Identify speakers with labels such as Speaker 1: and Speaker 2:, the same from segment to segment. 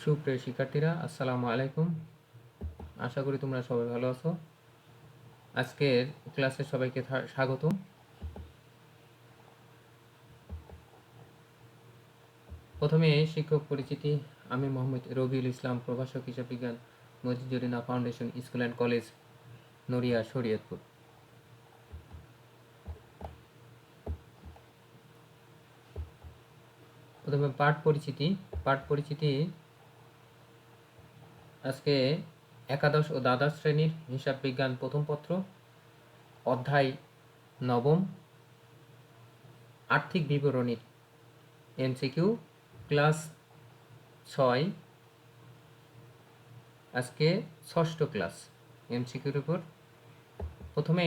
Speaker 1: সুপ্রিয় শিক্ষার্থীরা, আসসালামু আলাইকুম। আশা করি তোমরা সবাই ভালো আছো। আজকের ক্লাসে সবাইকে স্বাগতম। প্রথমে শিক্ষক পরিচিতি। আমি মোহাম্মদ রবিউল ইসলাম, প্রভাষক হিসাব বিজ্ঞান, মজিজুরিনা ফাউন্ডেশন স্কুল অ্যান্ড কলেজ, নড়িয়া, শরীয়তপুর। প্রথমে পাঠ পরিচিতি। আজকে একাদশ ও দ্বাদশ শ্রেণীর হিসাব বিজ্ঞান প্রথম পত্র, অধ্যায় নবম, আর্থিক বিবরণীর এমসিকিউ, ক্লাস 6। আজকে ষষ্ঠ ক্লাস এমসিকিউর উপর। প্রথমে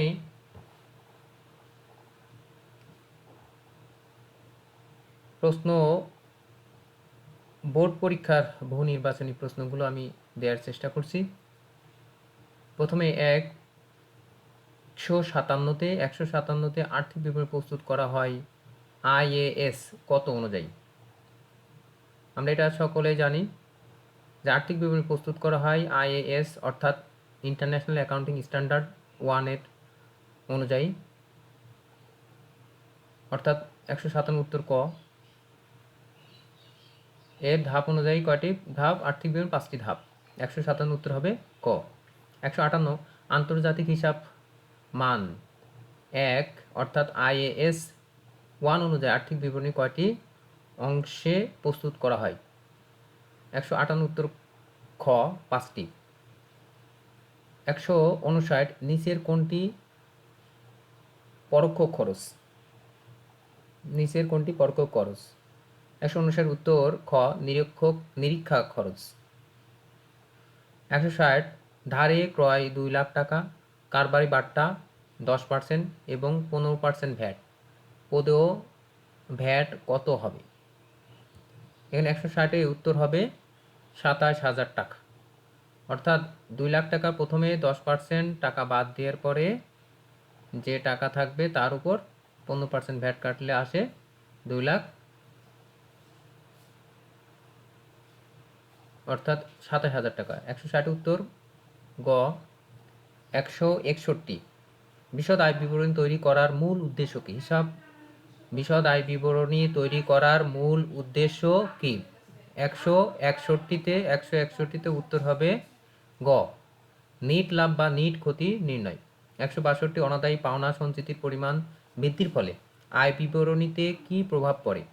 Speaker 1: প্রশ্ন, বোর্ড পরীক্ষার বহু নির্বাচনী প্রশ্নগুলো আমি দেওয়ার চেষ্টা করছি। প্রথমে 157তে আর্থিক বিবরণী প্রস্তুত করা হয় IAS কত অনুযায়ী। আমরা এটা সকলে জানি যে আর্থিক বিবরণী প্রস্তুত করা হয় IAS অর্থাৎ ইন্টারন্যাশনাল অ্যাকাউন্টিং স্ট্যান্ডার্ড 1-এর অনুযায়ী, অর্থাৎ 157 উত্তর ক। এর ধাপ অনুযায়ী কয়টি ধাপ? আর্থিক বিবরণ 5টি ধাপ। 157 উত্তর হবে ক। 158 আন্তর্জাতিক হিসাব মান 1 অর্থাৎ IAS 1 অনুযায়ী আর্থিক বিবরণী কয়টি অংশে প্রস্তুত করা হয়? 158 উত্তর খ, 5টি। 159 নিচের কোনটি পরোক্ষ খরচ? 159 উত্তর খ, নিরীক্ষা খরচ। 160 ধারে ক্রয় 2 লাখ টাকা, কারবারি বাট্টা 10% এবং 15% ভ্যাট, পদেও ভ্যাট কত হবে? এখানে 160 উত্তর হবে 27,000 টাকা। অর্থাৎ 2 লাখ টাকা প্রথমে 10% টাকা বাদ দেওয়ার পরে যে টাকা থাকবে তার উপর 15% ভ্যাট কাটলে আসে 2 লাখ, অর্থাৎ 27,000 টাকা। 160 উত্তর গ। 161 বিশদ আয় বিবরণী তৈরি করার মূল উদ্দেশ্য কি? বিশদ আয় বিবরণী তৈরি করার মূল উদ্দেশ্য কি? 161তে উত্তর হবে গ, নিট লাভ বা নিট ক্ষতি নির্ণয়। 162 অনাদায়ী পাওনা সঞ্চিতির পরিমাণ বৃদ্ধির ফলে আয় বিবরণীতে কি প্রভাব পড়ে?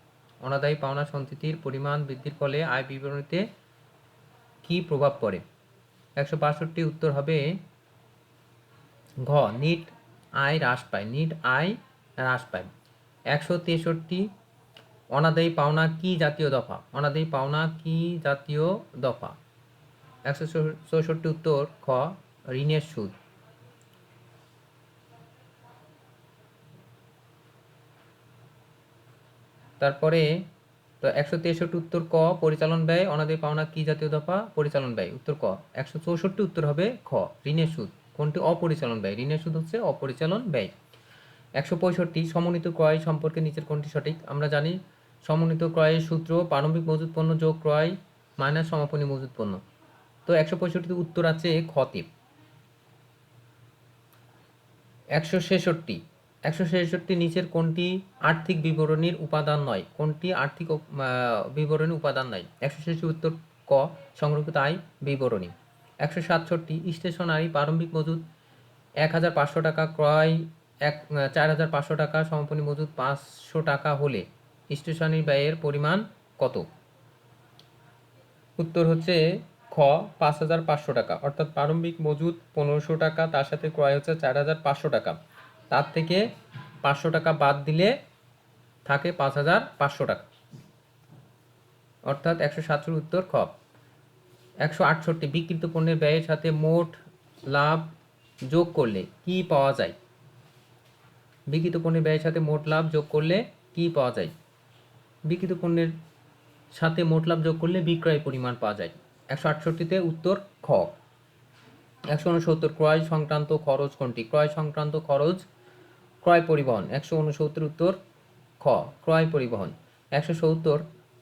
Speaker 1: অনাদায়ী পাওনা সঞ্চিতির পরিমাণ বৃদ্ধির ফলে আয় বিবরণীতে কি প্রভাব পড়ে? 162 উত্তর হবে ঘ, নিট আয় হ্রাস পায়। 163 অনাদায়ী পাওনা কি জাতীয় দফা? 164 উত্তর খ, ঋণের সুদ। তারপরে তো 163 উত্তর ক, পরিচালন ব্যয়। অনাদায়ী পাওনা কি জাতীয় দফা? পরিচালন ব্যয়, উত্তর ক। 164 উত্তর হবে খ, ঋণের সুদ। কোনটি? অপরিচালন ব্যয়। ঋণের সুদ হচ্ছে অপরিচালন ব্যয়। 165 সমন্বিত ক্রয় সম্পর্কে নিচের কোনটি সঠিক? আমরা জানি সমন্বিত ক্রয়ের সূত্র প্রারম্ভিক মজুত পণ্য যোগ ক্রয় মাইনাস সমাপনী মজুত পণ্য। তো 165 উত্তর আছে খতে। 166 নিচের কোনটি আর্থিক বিবরণীর উপাদান নয়? কোনটি আর্থিক বিবরণী উপাদান নয়? 166 উত্তর ক, সংরক্ষিত আয় বিবরণী। 167 স্টেশনারি প্রারম্ভিক মজুত 1,500 টাকা, ক্রয় 4,500 টাকা, সমাপনী মজুত 500 টাকা হলে স্টেশনারি ব্যয়ের পরিমাণ কত? উত্তর হচ্ছে খ, 5,500 টাকা। অর্থাৎ প্রারম্ভিক মজুত 1,500 টাকা, তার সাথে ক্রয় হচ্ছে 4,500 টাকা, তার থেকে 500 টাকা বাদ দিলে থাকে 5,500 টাকা, অর্থাৎ 167 উত্তর খ। 168 বিক্রিত পণ্যের ব্যয়ের সাথে মোট লাভ যোগ করলে কি পাওয়া যায়? বিক্রিত পণ্যের ব্যয়ের সাথে মোট লাভ যোগ করলে কি পাওয়া যায়? বিক্রিত পণ্যের সাথে মোট লাভ যোগ করলে বিক্রয় পরিমাণ পাওয়া যায়। 168তে উত্তর খ। 169 ক্রয় সংক্রান্ত খরচ কোনটি? ক্রয় সংক্রান্ত খরচ ক্রয় পরিবহন। 169 উত্তর খ, ক্রয় পরিবহন। 170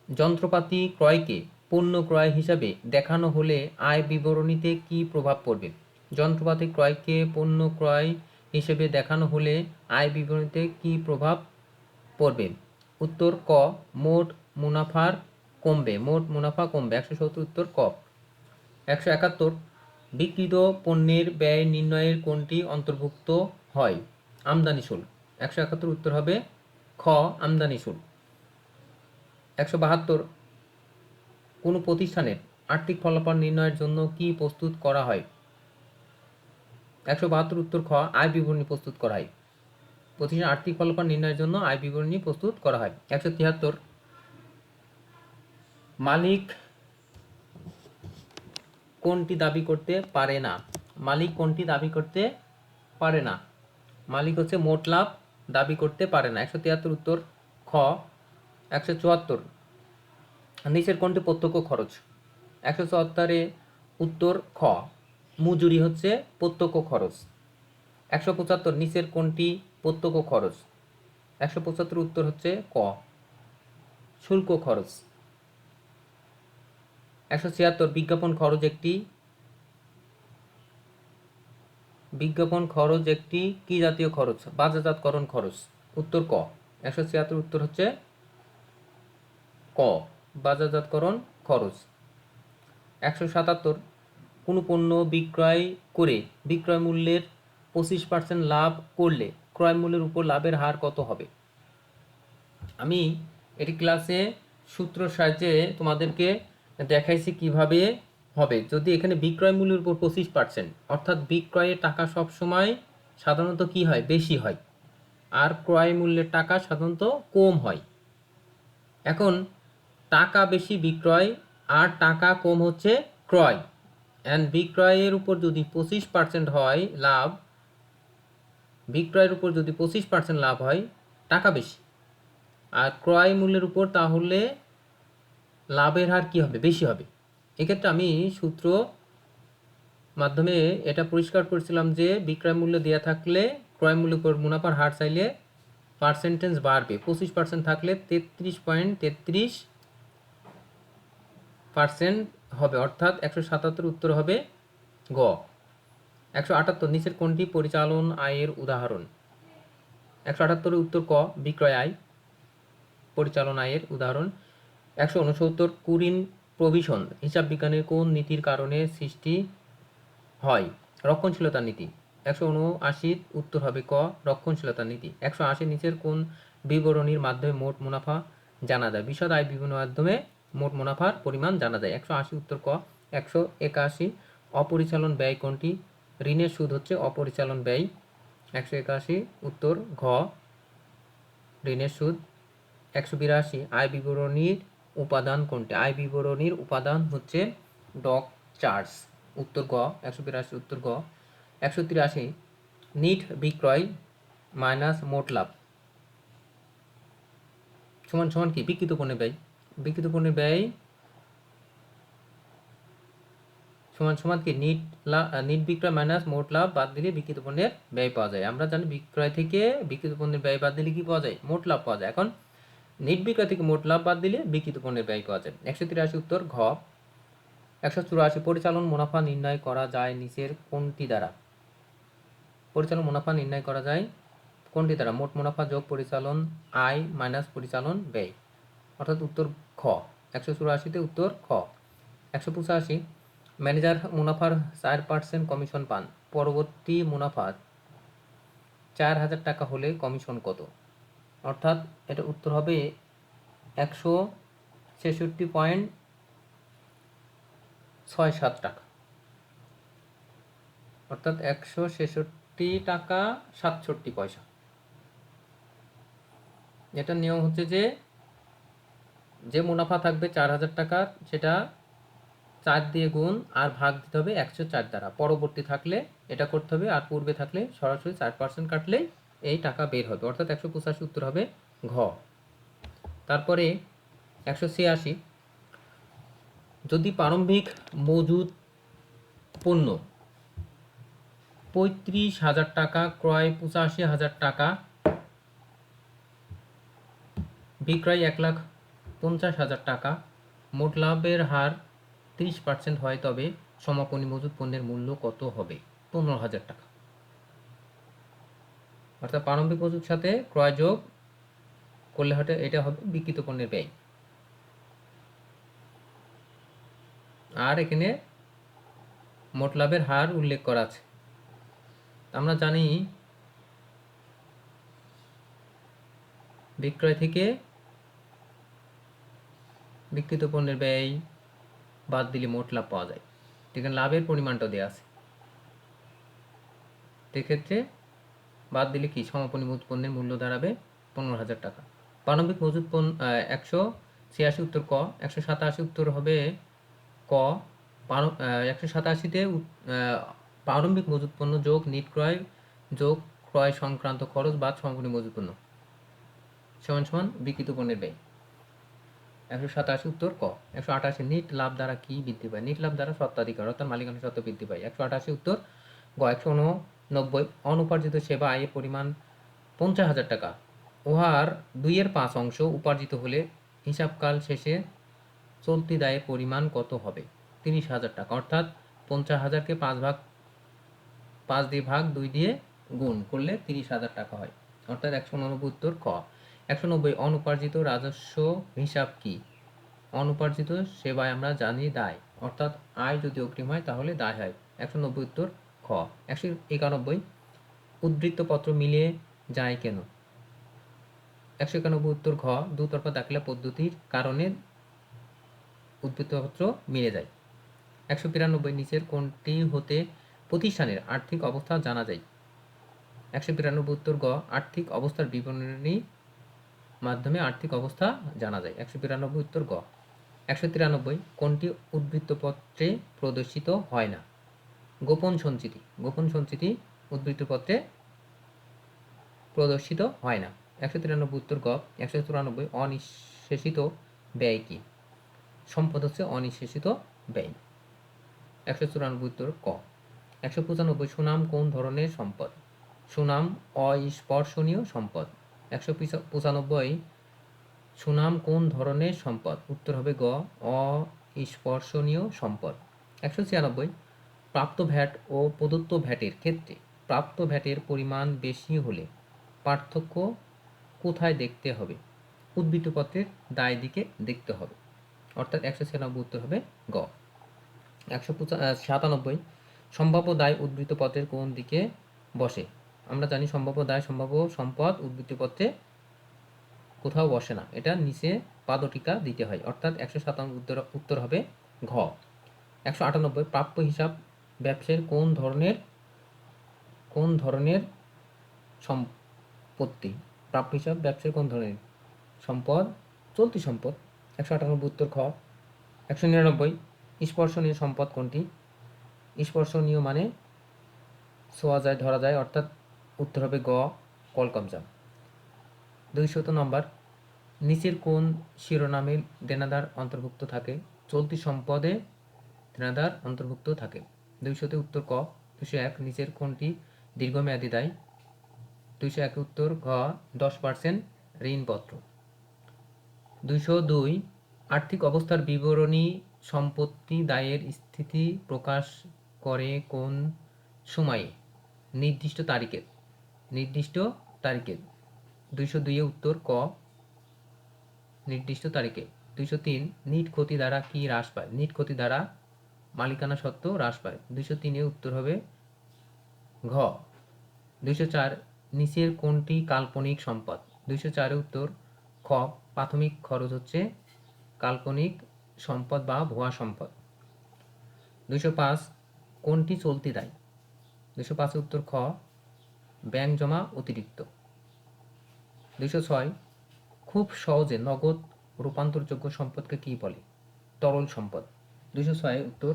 Speaker 1: যন্ত্রপাতি ক্রয়কে পণ্য ক্রয় হিসাবে দেখানো হলে আয় বিবরণীতে কি প্রভাব পড়বে? যন্ত্রপাতি ক্রয়কে পণ্য ক্রয় হিসেবে দেখানো হলে আয় বিবরণীতে কি প্রভাব পড়বে? উত্তর ক, মোট মুনাফা কমবে। 170। উত্তর ক। 171, বিক্রিত পণ্যের ব্যয় নির্ণয়ের কোনটি অন্তর্ভুক্ত হয়? আমদানি শুল্ক। 171 উত্তর হবে খ, আমদানি শুল্ক। 172, কোনো প্রতিষ্ঠানের আর্থিক ফলাফল নির্ণয়ের জন্য কি প্রস্তুত করা হয়? 172 উত্তর খ, আয় বিবরণী প্রস্তুত করা হয়। প্রতিষ্ঠানের আর্থিক ফলাফল নির্ণয়ের জন্য আয় বিবরণী প্রস্তুত করা হয়। 173, মালিক কোনটি দাবি করতে পারে না? মালিক কোনটি দাবি করতে পারে না? মালিক হচ্ছে মোট লাভ দাবি করতে পারে না। 173 উত্তর খ। 174, নিচের কোনটি প্রত্যক্ষ খরচ? 174 উত্তর খ, মজুরি হচ্ছে প্রত্যক্ষ খরচ। 175, নিচের কোনটি প্রত্যক্ষ খরচ? 175 উত্তর হচ্ছে ক, শুল্ক খরচ। 176, বিজ্ঞাপন খরচ একটি কি জাতীয় খরচ? বাজারজাতকরণ খরচ। উত্তর ক। 176 উত্তর হচ্ছে ক, বাজারজাতকরণ খরচ। 177, কোনো পণ্য বিক্রয় করে বিক্রয় মূল্যের 25% লাভ করলে ক্রয় মূল্যের উপর লাভের হার কত হবে? আমি এটি ক্লাসে সূত্র সাহায্যে তোমাদেরকে দেখাইছি কিভাবে হবে। যদি এখানে বিক্রয় মূল্যের উপর 25%, অর্থাৎ বিক্রয়ের টাকা সবসময় সাধারণত কি হয়? বেশি হয়, আর ক্রয় মূল্যের টাকা সাধারণত কম হয়। এখন টাকা বেশি বিক্রয় আর টাকা কম হচ্ছে ক্রয়, অ্যান্ড বিক্রয়ের উপর যদি 25% হয় লাভ, বিক্রয়ের উপর যদি 25% লাভ হয়, টাকা বেশি, আর ক্রয় মূল্যের উপর তাহলে লাভের হার কি হবে? বেশি হবে। এক্ষেত্রে আমি সূত্র মাধ্যমে এটা পরিষ্কার করেছিলাম যে বিক্রয় মূল্য দেওয়া থাকলে ক্রয় মূল্যের উপর মুনাফার হার চাইলে পার্সেন্টেজ বাড়বে। 25% থাকলে 33.33% হবে, অর্থাৎ 177 উত্তর হবে গ। 178, নিচের কোনটি পরিচালন আয়ের উদাহরণ? 178 উত্তর ক, বিক্রয় আয় পরিচালন আয়ের উদাহরণ। 169, কুরিন প্রভিশন হিসাব বিজ্ঞানের কোন নীতির কারণে সৃষ্টি হয়? রক্ষণশীলতা নীতি। 179 উত্তর হবে ক, রক্ষণশীলতা নীতি। 180, নিচের কোন বিবরণীর মাধ্যমে মোট মুনাফা জানা যায়? বিশদ আয় বিবরণীর মাধ্যমে মোট মুনাফার পরিমাণ জানা যায়। 180 উত্তর ক। 181, অপরিচালন ব্যয় কোনটি? ঋণের সুদ হচ্ছে অপরিচালন ব্যয়। 181 উত্তর ঘ, ঋণের সুদ। 182, আয় বিবরণীর উপাদান কোনটি? আয় বিবরণীর উপাদান হচ্ছে ডক চার্জ। উত্তর গ। 182 উত্তর গ। 183, নিট বিক্রয় মাইনাস মোট লাভ সমান সমান কি? বিক্রিত পণ্যের ব্যয়। বিক্রিত পণ্যের ব্যয় সমান সমান কি? নিট বিক্রয় মাইনাস মোট লাভ বাদ দিলে বিক্রিত পণ্যের ব্যয় পাওয়া যায়। আমরা জানি বিক্রয় থেকে বিক্রিত পণ্যের ব্যয় বাদ দিলে কি পাওয়া যায়? মোট লাভ পাওয়া যায়। এখন নিট বিক্রয় থেকে মোট লাভ বাদ দিলে বিক্রিত পণ্যের ব্যয় পাওয়া যায়। 183 উত্তর ঘ। 184, পরিচালন মুনাফা নির্ণয় করা যায় নিচের কোনটি দ্বারা? পরিচালন মুনাফা নির্ণয় করা যায় কোনটি দ্বারা? মোট মুনাফা যোগ পরিচালন আয় মাইনাস পরিচালন ব্যয়, অর্থাৎ উত্তর খ। 184 উত্তর খ। 185, ম্যানেজার মুনাফার 4% কমিশন পান, পরবর্তী মুনাফা 4000 টাকা হলে কমিশন কত? অর্থাৎ এটা উত্তর হবে 166.67 টাকা, অর্থাৎ 166 টাকা 67 পয়সা। এটার নিয়ম হচ্ছে যে মুনাফা থাকবে 4000 টাকার, সেটা 4 দিয়ে গুণ আর ভাগ দিতে হবে 104 দ্বারা। পরবর্তী থাকলে এটা করতে হবে, আর পূর্বে থাকলে সরাসরি 4% কাটলেই এই টাকা বের হবে, অর্থাৎ 185 উত্তর হবে ঘ। তারপরে 186, যদি প্রারম্ভিক মজুদ পণ্য 35,000 টাকা, ক্রয় 85,000 টাকা, বিক্রয় 1,50,000 টাকা, মোট লাভের হার 30% হয়, তবে সমাপনী মজুত পণ্যের মূল্য কত হবে? 15,000 টাকা। অর্থাৎ প্রারম্ভিক মজুত সাথে ক্রয় যোগ করলে এটা হবে বিক্রিত পণ্যের ব্যয়। আর এখানে মোট লাভের হার উল্লেখ করা আছে। আমরা জানি বিক্রয় থেকে বিক্রিত পণ্যের ব্যয় বাদ দিলে মোট লাভ পাওয়া যায়। এখানে লাভের পরিমাণটা দেওয়া আছে, সেক্ষেত্রে বাদ দিলে কি সমাপনী মজুত পণ্যের মূল্য দাঁড়াবে 15,000 টাকা। প্রারম্ভিক মজুত পণ্য 186 উত্তর ক। 187 উত্তর হবে ক। 187তে প্রারম্ভিক মজুত পণ্য যোগ নিট ক্রয় যোগ ক্রয় সংক্রান্ত খরচ বাদ সমাপনী মজুত পণ্য সমান সমান বিক্রিত পণ্যের ব্যয়। 187 উত্তর ক। 188 নিট লাভ দ্বারা কি বৃদ্ধি পায়? নিট লাভ দ্বারা স্বত্বাধিকার অর্থাৎ মালিকানা সত্ত্ব বৃদ্ধি পায়। 188 উত্তর গ। 189 অনুপার্জিত সেবা আয়ের পরিমাণ 50,000 টাকা। উহার 2/5 অংশ উপার্জিত হলে হিসাবকাল শেষে চলতি দায়ের পরিমাণ কত হবে? 30,000 টাকা। অর্থাৎ 50,000কে 5 দিয়ে ভাগ 2 দিয়ে গুণ করলে 30,000 টাকা হয়। অর্থাৎ 189 উত্তর খ। 190 অনুপার্জিত রাজস্ব হিসাব কি? অনুপার্জিত সেবায় আমরা জানি দায়, অর্থাৎ আয় যদি অগ্রিম হয় তাহলে দায় হয়। 190 উত্তর খ। 191 উদ্ধৃত্তপত্র মিলে যায় কেন? 191 উত্তর ঘ। দুতরফা দাখিলা পদ্ধতির কারণে উদ্ধৃত্তপত্র মিলে যায়। 192 নিচের কোনটি হতে প্রতিষ্ঠানের আর্থিক অবস্থা জানা যায়? 192 উত্তর গ। আর্থিক অবস্থার বিবরণী মাধ্যমে আর্থিক অবস্থা জানা যায়। 192 উত্তর গ। 193 কোনটি উদ্ধৃত্তপত্রে প্রদর্শিত হয় না? গোপন সঞ্চিতি। গোপন সঞ্চিতি উদ্ধৃত্তপত্রে প্রদর্শিত হয় না। 193 উত্তর গ। 194 অনিঃশেষিত ব্যয় কি? সম্পদ হচ্ছে অনিঃশেষিত ব্যয়। 194 উত্তর ক। 195 সুনাম কোন ধরনের সম্পদ? সুনাম অস্পর্শনীয় সম্পদ। 195 সুনাম কোন ধরনের সম্পদ? উত্তর হবে গ। অস্পর্শনীয় সম্পদ। 196 প্রাপ্ত ভ্যাট ও প্রদত্ত ভ্যাটের ক্ষেত্রে প্রাপ্ত ভ্যাটের পরিমাণ বেশি হলে পার্থক্য কোথায় দেখতে হবে? উদ্ধৃতপত্রের দায় দিকে দেখতে হবে। অর্থাৎ 196 উত্তর হবে গ। 197 সম্ভাব্য দায় উদ্ধৃতপত্রের কোন দিকে বসে? আমরা জানি সম্ভাব্য দায় সম্ভাব্য সম্পদ উদ্ধৃতপত্রে কোথাও বসে না, এটা নিচে পাদটিকা দিতে হয়। অর্থাৎ 197 উত্তর হবে ঘ। 198 প্রাপ্য হিসাব ব্যবসায়ের কোন ধরনের সম্পত্তি? প্রাপ্য হিসাব ব্যবসায়ের কোন ধরনের সম্পদ? চলতি সম্পদ। 198 উত্তর খ। 199 স্পর্শনীয় সম্পদ কোনটি? স্পর্শনীয় মানে ছোঁয়া যায়, ধরা যায়, অর্থাৎ উত্তর হবে গ। কলকবজা। 200 নম্বর নিচের কোন শিরোনামে দেনাদার অন্তর্ভুক্ত থাকে? চলতি সম্পদে দেনাদার অন্তর্ভুক্ত থাকে। 200 উত্তর ক। 201 নিচের কোনটি দীর্ঘমেয়াদী দায়? 201 উত্তর ঘ। 10% ঋণপত্র। 202 আর্থিক অবস্থার বিবরণী সম্পত্তি দায়ের স্থিতি প্রকাশ করে কোন সময়ে? নির্দিষ্ট তারিখে। নির্দিষ্ট তারিখে। 202 উত্তর ক। নির্দিষ্ট তারিখে। 203 নিট ক্ষতি দ্বারা কি হ্রাস পায়? নিট ক্ষতি দ্বারা মালিকানা সত্ত্ব হ্রাস পায়। 203 উত্তর হবে ঘ। 204 নিচের কোনটি কাল্পনিক সম্পদ? 204 উত্তর খ। প্রাথমিক খরচ হচ্ছে কাল্পনিক সম্পদ বা ভুয়া সম্পদ। 205 কোনটি চলতি দায়? 205 উত্তর খ। ব্যাংক জমা অতিরিক্ত। 206 খুব সহজে নগদ রূপান্তরযোগ্য সম্পদকে কি বলে? তরল সম্পদ। 206 উত্তর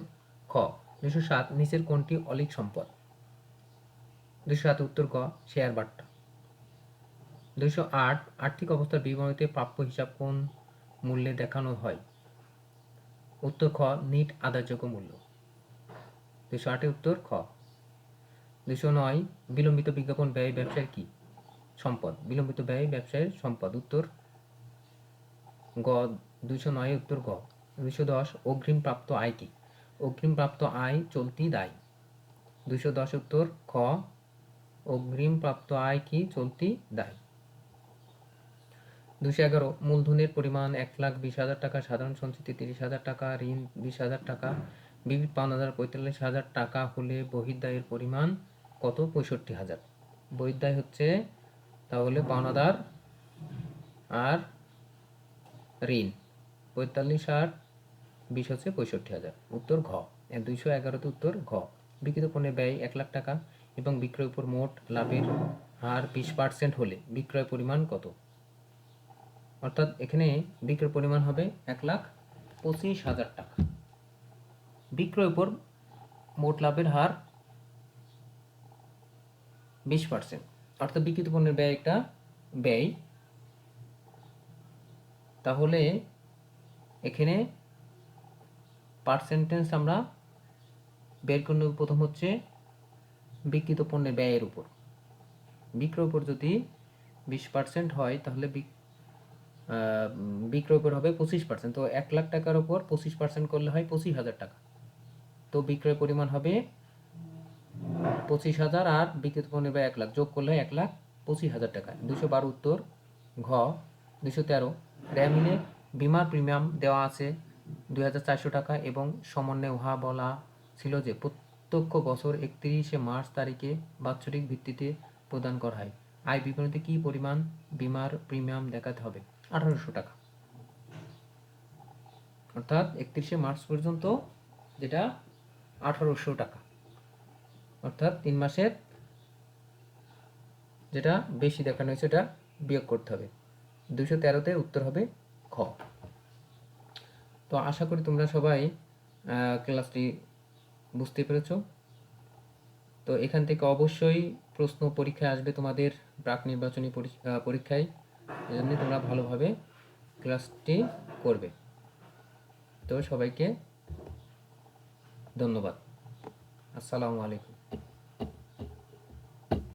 Speaker 1: খ। 207 নিচের কোনটি অলিক সম্পদ? 207 উত্তর ক। শেয়ার বাট্টা। 208 আর্থিক অবস্থার বিবরণীতে প্রাপ্য হিসাব কোন মূল্যে দেখানো হয়? উত্তর খ। নিট আদায়যোগ্য মূল্য। 208 উত্তর খ। 209 বিলম্বিত বিজ্ঞাপন ব্যয় ব্যবসায়ের কি সম্পদ? বিলম্বিত ব্যয় ব্যবসায়ের সম্পদ। উত্তর গ। 209 উত্তর গ। 210 অগ্রিম প্রাপ্ত আয় কি? অগ্রিম প্রাপ্ত আয় চলতি দায়। 210 উত্তর খ, অগ্রিম প্রাপ্ত আয় কি? চলতি দায়। 211 মূলধনের পরিমাণ 1,20,000 টাকা, সাধারণ সঞ্চিতি 30,000 টাকা, ঋণ 20,000 টাকা, বিবিধ পাওনাদার 45,000 টাকা হলে বহির্দায়ের পরিমাণ কত? 65,000। বহির্দায় হচ্ছে তাহলে পাওনাদার আর ঋণ, 45 আর 20 হচ্ছে 65,000। উত্তর ঘ। 211তে উত্তর ঘ। বিক্রিত পণ্যের ব্যয় 1,00,000 টাকা এবং বিক্রয়ের উপর মোট লাভের হার 20% হলে বিক্রয় পরিমাণ কত? অর্থাৎ এখানে বিক্রয় পরিমাণ হবে 1,25,000 টাকা। বিক্রয়ের উপর মোট লাভের হার 20%, অর্থাৎ বিক্রিত পণ্যের ব্যয় একটা ব্যয়। তাহলে এখানে পার্সেন্টেজ আমরা বের করে নেব। প্রথম হচ্ছে বিক্রিত পণ্যের ব্যয়ের উপর, বিক্রয়ের উপর যদি 20% হয় তাহলে বিক্রয় উপর হবে 25%। তো 1,00,000 টাকার উপর 25% করলে হয় 25,000 টাকা। তো বিক্রয় পরিমাণ হবে 25,000 আর বিক্রিত পণ্যের ব্যয় 1,00,000, যোগ করলে হয় 1,25,000 টাকা। 212 উত্তর ঘ। 213 র্যামিনে বিমার প্রিমিয়াম দেওয়া আছে 2,400 টাকা এবং সমন্বয়ে উহা বলা ছিল যে প্রত্যক্ষ বছর 31শে মার্চ তারিখে বাৎসরিক ভিত্তিতে প্রদান করা হয়। আয় বিবরণীতে কি পরিমাণ বিমার প্রিমিয়াম দেখাতে হবে? 1,800 টাকা। অর্থাৎ 31শে মার্চ পর্যন্ত যেটা 1,800 টাকা, অর্থাৎ 3 মাসের যেটা বেশি দেখানো হয়েছে এটা বিয়োগ করতে হবে। 213তে উত্তর হবে খ। তো আশা করি তোমরা সবাই ক্লাসটি বুঝতে পেরেছো। তো এখান থেকে অবশ্যই প্রশ্ন পরীক্ষায় আসবে তোমাদের প্রাক নির্বাচনী পরীক্ষায়, এজন্য তোমরা ভালোভাবে ক্লাসটি করবে। তো সবাইকে ধন্যবাদ। আসসালামু আলাইকুম।